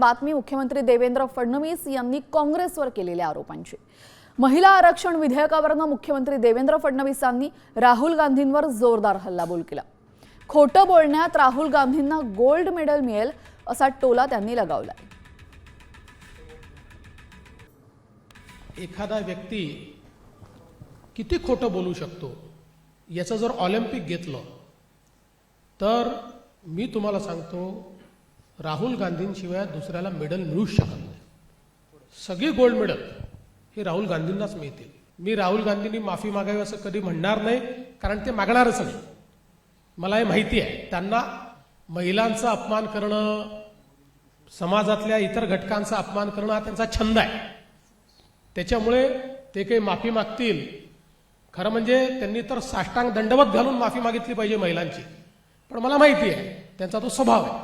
बातमी मुख्यमंत्री देवेंद्र फडणवीस यांनी काँग्रेसवर केलेल्या आरोपांची। महिला आरक्षण विधेयकावरनं मुख्यमंत्री देवेंद्र फडणवीसांनी राहुल गांधींवर जोरदार हल्लाबोल केला। खोटं बोलण्यात राहुल गांधींना गोल्ड मेडल मिळेल असा टोला त्यांनी लगावला। एखादा व्यक्ती किती खोटं बोलू शकतो याचं जर ऑलिम्पिक घेतलं तर मी तुम्हाला सांगतो राहुल गांधींशिवाय दुसऱ्याला मेडल मिळू शकत नाही। सगळे गोल्ड मेडल हे राहुल गांधींनाच मिळतील। मी राहुल गांधींनी माफी मागावी असं कधी म्हणणार नाही, कारण ते मागणारच नाही। मला हे माहिती आहे, त्यांना महिलांचा अपमान करणं, समाजातल्या इतर घटकांचा अपमान करणं हा त्यांचा छंद आहे। त्याच्यामुळे ते काही माफी मागतील, खरं म्हणजे त्यांनी तर साष्टांग दंडवत घालून माफी मागितली पाहिजे महिलांची, पण मला माहिती आहे त्यांचा तो स्वभाव आहे।